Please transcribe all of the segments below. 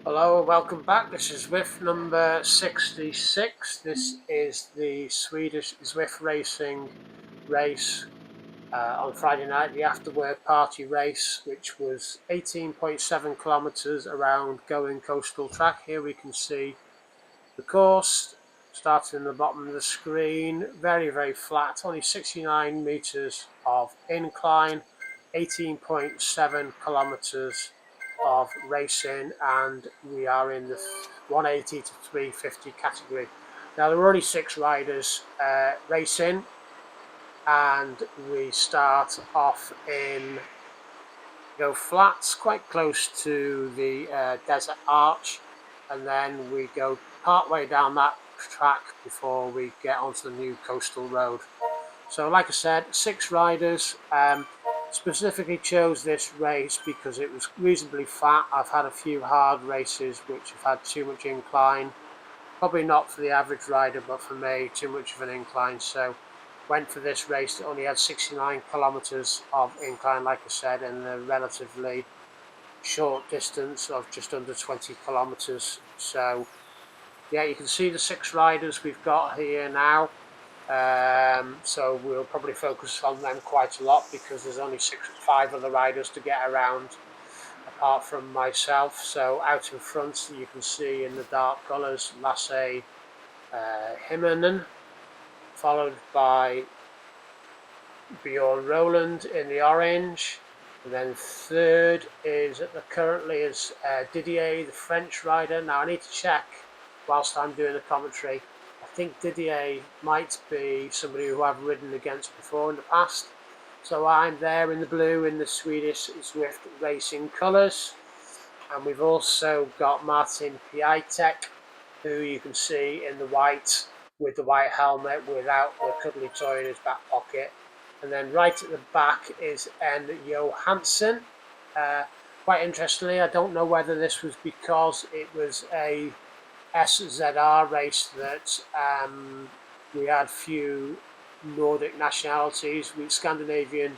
Hello, welcome back. This is Zwift number 66. This is the Swedish Zwift racing race on Friday night, the after work party race, which was 18.7 kilometres around Going Coastal Track. Here we can see the course starting in the bottom of the screen. Very, very flat, only 69 metres of incline, 18.7 kilometres of racing, and we are in the 180 to 350 category. Now, there were only 6 riders racing, and we start off in go flats quite close to the desert arch, and then we go part way down that track before we get onto the new coastal road. So like I said, 6 riders. Specifically chose this race because it was reasonably flat. I've had a few hard races which have had too much incline. Probably not for the average rider, but for me, too much of an incline. So went for this race that only had 69 kilometres of incline, like I said, and a relatively short distance of just under 20 kilometres. So yeah, you can see the 6 riders we've got here now. So we'll probably focus on them quite a lot because there's only 5 other riders to get around apart from myself. So out in front you can see in the dark colours Lasse Himmernen, followed by Bjorn Roland in the orange. And then third is currently is Didier, the French rider. Now I need to check whilst I'm doing the commentary. I think Didier might be somebody who I've ridden against before in the past. So I'm there in the blue in the Swedish Zwift racing colours. And we've also got Martin Piatek, who you can see in the white with the white helmet without the cuddly toy in his back pocket. And then right at the back is N. Johansson. Quite interestingly, I don't know whether this was because it was a SZR race that we had few Nordic nationalities, with Scandinavian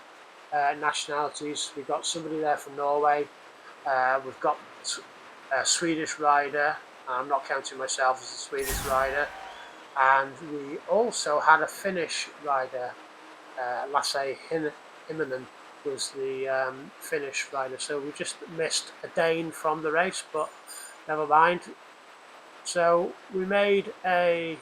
nationalities. We've got somebody there from Norway. We've got a Swedish rider. I'm not counting myself as a Swedish rider. And we also had a Finnish rider. Lasse Himmernen was the Finnish rider. So we just missed a Dane from the race, but never mind. So we made a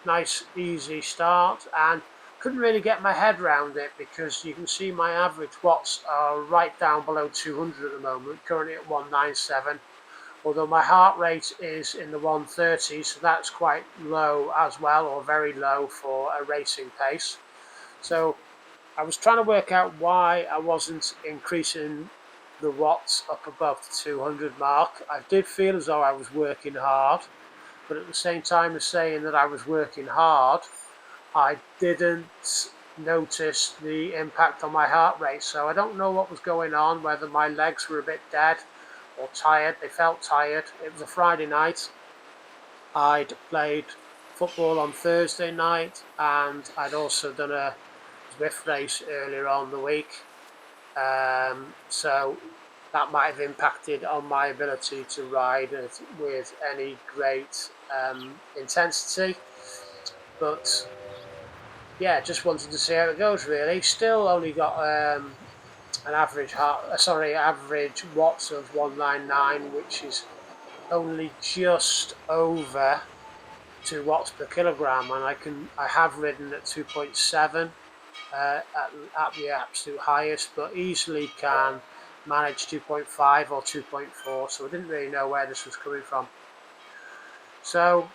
nice easy start and couldn't really get my head around it because you can see my average watts are right down below 200 at the moment, currently at 197, although my heart rate is in the 130s, so that's quite low as well, or very low for a racing pace. So I was trying to work out why I wasn't increasing the watts up above the 200 mark. I did feel as though I was working hard, but at the same time as saying that I was working hard, I didn't notice the impact on my heart rate. So I don't know what was going on, whether my legs were a bit dead or tired. They felt tired. It was a Friday night. I'd played football on Thursday night, and I'd also done a Zwift race earlier on the week. So that might have impacted on my ability to ride it with any great intensity. But yeah, just wanted to see how it goes really. Still only got an average watts of 199, which is only just over 2 watts per kilogram, and I have ridden at 2.7 at the absolute highest, but easily can manage 2.5 or 2.4. So I didn't really know where this was coming from. So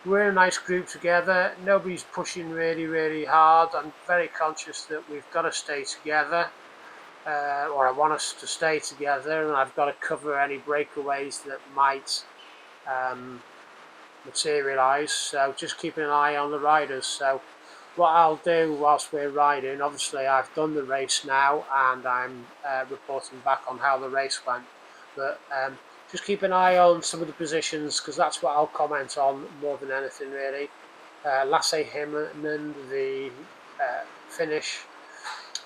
we're a nice group together. Nobody's pushing really hard. I'm very conscious that we've got to stay together, or I want us to stay together, and I've got to cover any breakaways that might materialise. So just keeping an eye on the riders. So what I'll do whilst we're riding, obviously I've done the race now and I'm reporting back on how the race went, but just keep an eye on some of the positions because that's what I'll comment on more than anything really. Lasse Himmernen, the Finnish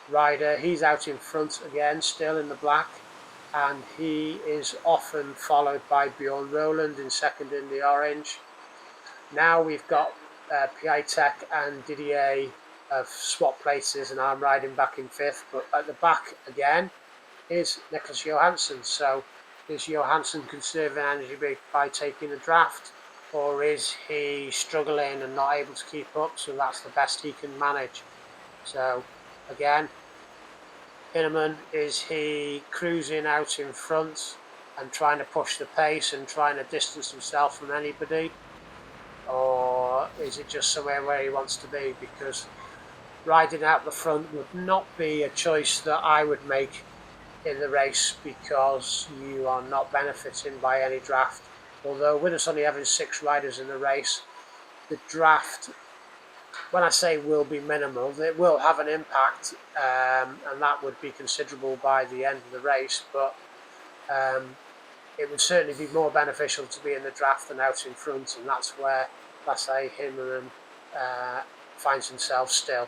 rider, he's out in front again, still in the black. and he is often followed by Bjorn Rowland in second in the orange. Now we've got Piatek and Didier have swapped places, and I'm riding back in fifth. But at the back again is Nicholas Johansson. So is Johansson conserving energy by taking a draft, or is he struggling and not able to keep up? So that's the best he can manage. So again, Hinneman, is he cruising out in front and trying to push the pace and trying to distance himself from anybody? Or is it just somewhere where he wants to be? Because riding out the front would not be a choice that I would make in the race, because you are not benefiting by any draft. Although with us only having 6 riders in the race, the draft, when I say will be minimal, it will have an impact, and that would be considerable by the end of the race. But it would certainly be more beneficial to be in the draft than out in front, and that's where, let's say, Hinneman finds himself still.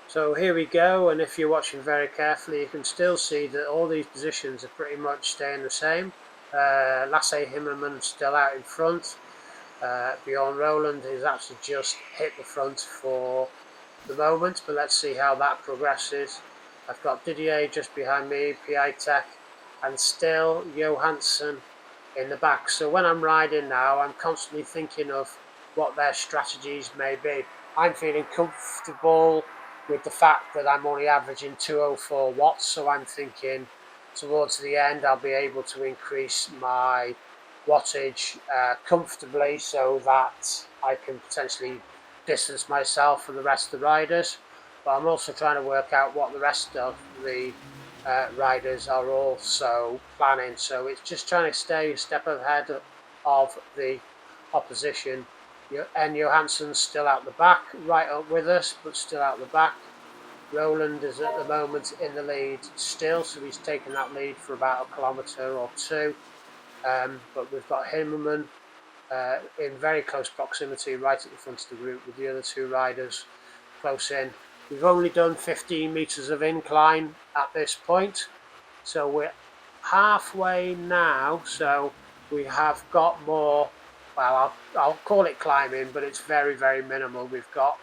So here we go, and if you're watching very carefully, you can still see that all these positions are pretty much staying the same. Lasse Himmerman still out in front. Bjorn Rowland has actually just hit the front for the moment, but let's see how that progresses. I've got Didier just behind me, Piatek, and still Johansson in the back. So when I'm riding now, I'm constantly thinking of what their strategies may be. I'm feeling comfortable with the fact that I'm only averaging 204 watts, so I'm thinking towards the end I'll be able to increase my wattage comfortably, so that I can potentially distance myself from the rest of the riders. But I'm also trying to work out what the rest of the riders are also planning. So it's just trying to stay a step ahead of the opposition. And Johansson's still out the back, right up with us, but still out the back. Rowland is at the moment in the lead still, so he's taken that lead for about a kilometre or two. But we've got Himmerman in very close proximity, right at the front of the group, with the other 2 riders close in. We've only done 15 metres of incline at this point, so we're halfway now. So we have got more. Well, I'll call it climbing, but it's very, very minimal. We've got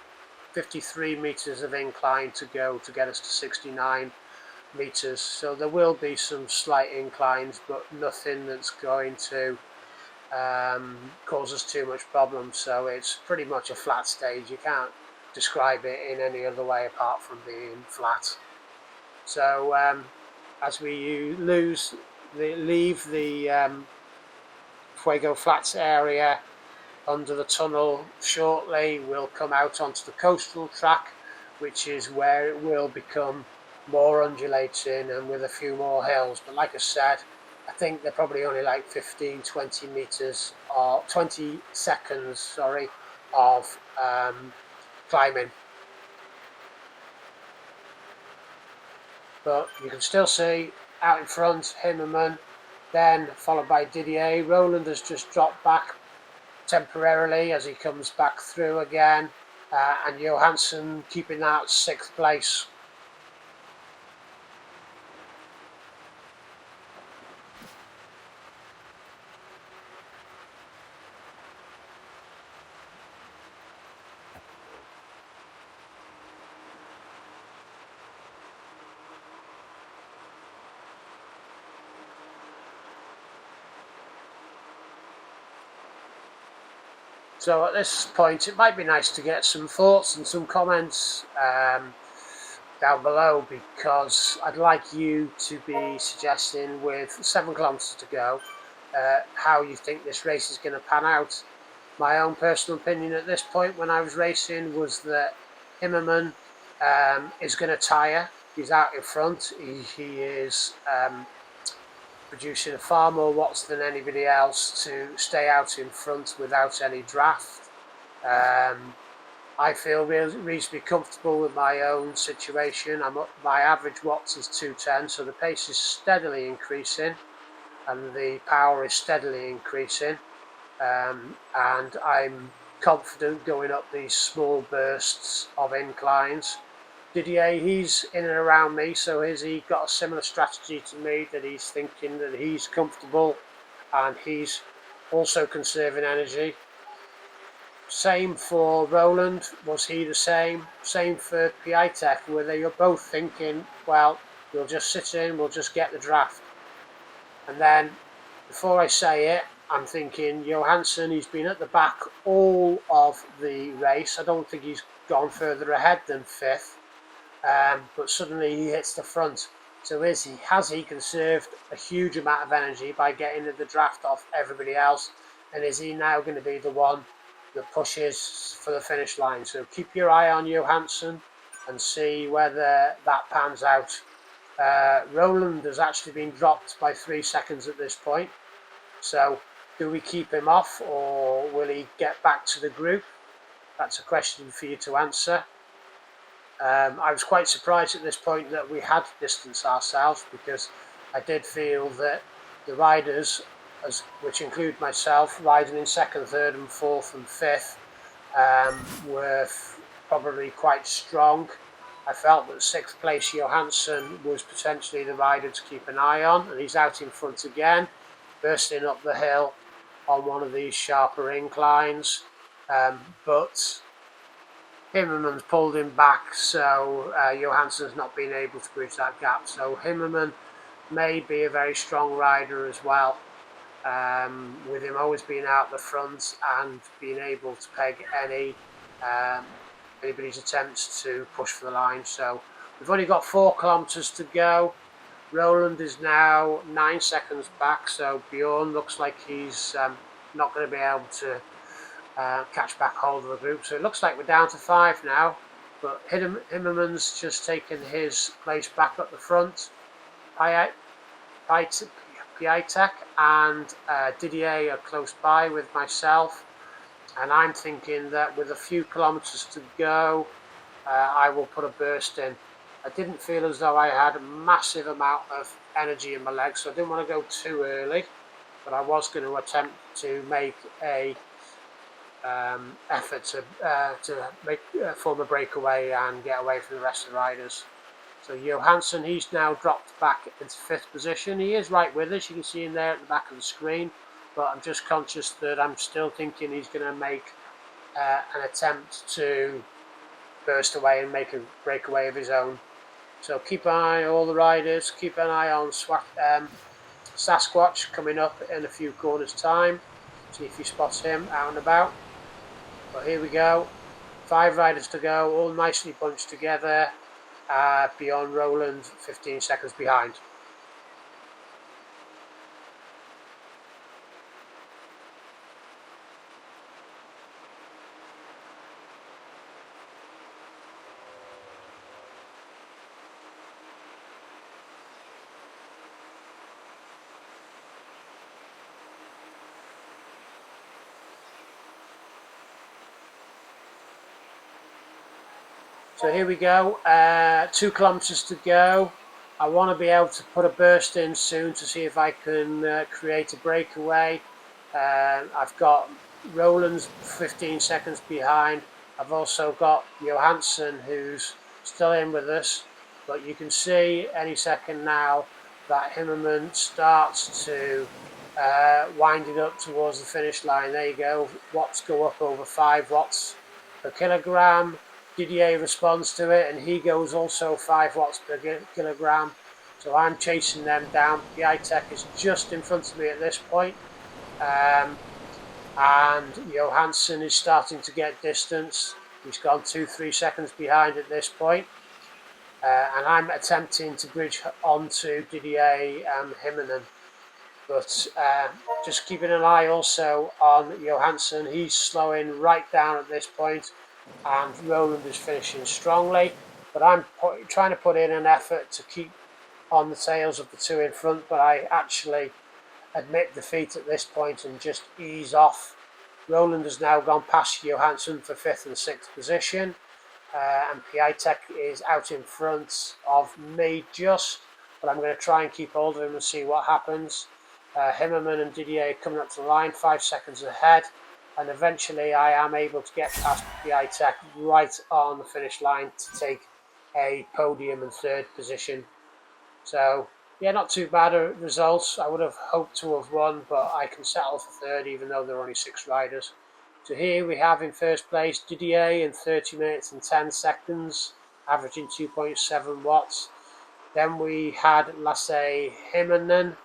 53 metres of incline to go to get us to 69 metres. So there will be some slight inclines, but nothing that's going to cause us too much problem. So it's pretty much a flat stage. You can't describe it in any other way apart from being flat. So as we leave the Fuego Flats area under the tunnel shortly, we'll come out onto the coastal track, which is where it will become more undulating and with a few more hills. But like I said, I think they're probably only like 15, 20 meters or 20 seconds, sorry, of climbing. But you can still see out in front, Himmerman, then followed by Didier. Rowland has just dropped back temporarily as he comes back through again, and Johansson keeping that 6th place. So at this point, it might be nice to get some thoughts and some comments down below, because I'd like you to be suggesting, with 7 kilometers to go, how you think this race is going to pan out. My own personal opinion at this point when I was racing was that Himmerman is going to tire. He's out in front. He is producing far more watts than anybody else to stay out in front without any draft. I feel reasonably comfortable with my own situation. My average watts is 210, so the pace is steadily increasing and the power is steadily increasing. And I'm confident going up these small bursts of inclines. Didier, he's in and around me, so has he got a similar strategy to me, that he's thinking that he's comfortable and he's also conserving energy? Same for Roland. Was he the same? Same for Piatek, where they were both thinking, well, we'll just sit in, we'll just get the draft. And then, before I say it, I'm thinking Johansson, he's been at the back all of the race. I don't think he's gone further ahead than 5th, but suddenly he hits the front. So has he conserved a huge amount of energy by getting the draft off everybody else? And is he now going to be the one that pushes for the finish line? So keep your eye on Johansson and see whether that pans out. Roland has actually been dropped by 3 seconds at this point. So do we keep him off, or will he get back to the group? That's a question for you to answer. I was quite surprised at this point that we had distanced ourselves, because I did feel that the riders, which include myself, riding in 2nd, 3rd and 4th and 5th, were probably quite strong. I felt that 6th place Johansson was potentially the rider to keep an eye on, and he's out in front again, bursting up the hill on one of these sharper inclines. But Himmerman's pulled him back, so Johansson's not been able to bridge that gap. So Himmerman may be a very strong rider as well, with him always being out the front and being able to peg anybody's attempts to push for the line. So we've only got 4 kilometers to go. Roland is now 9 seconds back, so Bjorn looks like he's not going to be able to catch back hold of the group. So it looks like we're down to 5 now, but Himmerman's just taken his place back up the front. Piatek and Didier are close by with myself, and I'm thinking that with a few kilometers to go, I will put a burst in. I didn't feel as though I had a massive amount of energy in my legs, so I didn't want to go too early, but I was going to attempt to make a effort to form a breakaway and get away from the rest of the riders. So Johansson, he's now dropped back into 5th position. He is right with us, you can see him there at the back of the screen, but I'm just conscious that I'm still thinking he's going to make an attempt to burst away and make a breakaway of his own. So keep an eye on all the riders, keep an eye on Sasquatch coming up in a few corners time. See if you spot him out and about. But here we go, 5 riders to go, all nicely bunched together. Beyond Roland, 15 seconds behind. So here we go, 2 kilometers to go. I want to be able to put a burst in soon to see if I can create a breakaway. I've got Roland's 15 seconds behind. I've also got Johansson, who's still in with us, but you can see any second now that Himmerman starts to wind it up towards the finish line. There you go, watts go up over 5 watts per kilogram. Didier responds to it, and he goes also 5 watts per kilogram. So I'm chasing them down. Piatek is just in front of me at this point. and Johansson is starting to get distance. He's gone 2-3 seconds behind at this point. And I'm attempting to bridge onto Didier and Himmerman. But just keeping an eye also on Johansson. He's slowing right down at this point, and Roland is finishing strongly. But I'm trying to put in an effort to keep on the tails of the two in front, but I actually admit defeat at this point and just ease off. Roland has now gone past Johansson for 5th and 6th position. And Piatek is out in front of me just, but I'm going to try and keep hold of him and see what happens. Himmerman and Didier coming up to the line, 5 seconds ahead, and eventually I am able to get past Piatek right on the finish line to take a podium and 3rd position. So yeah, not too bad a results. I would have hoped to have won, but I can settle for 3rd even though there are only 6 riders. So here we have in 1st place Didier in 30 minutes and 10 seconds, averaging 2.7 watts. Then we had Lasse Himmerman.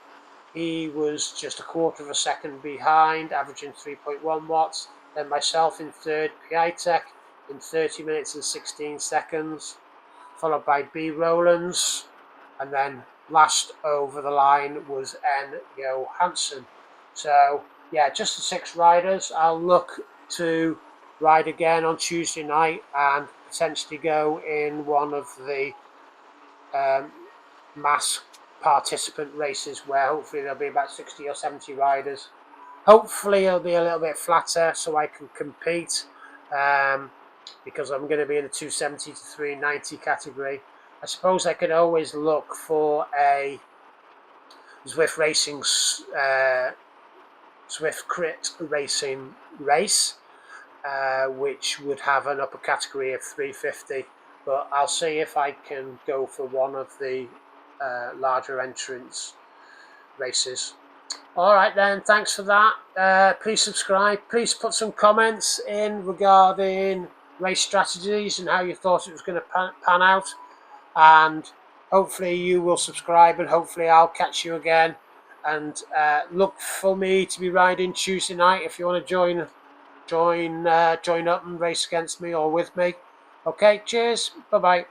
He was just a quarter of a second behind, averaging 3.1 watts. Then myself in 3rd, Piatek in 30 minutes and 16 seconds, followed by B. Rowlands. And then last over the line was N. Johansson. So yeah, just the 6 riders. I'll look to ride again on Tuesday night and potentially go in one of the mass participant races where hopefully there'll be about 60 or 70 riders. Hopefully it'll be a little bit flatter so I can compete, because I'm going to be in the 270 to 390 category. I suppose I could always look for a Zwift Racing Zwift Crit Racing race, which would have an upper category of 350. But I'll see if I can go for one of the larger entrance races. All right then, thanks for that. Please subscribe. Please put some comments in regarding race strategies and how you thought it was going to pan out. And hopefully you will subscribe, and hopefully I'll catch you again. And look for me to be riding Tuesday night if you want to join up and race against me or with me. Okay, cheers. Bye-bye.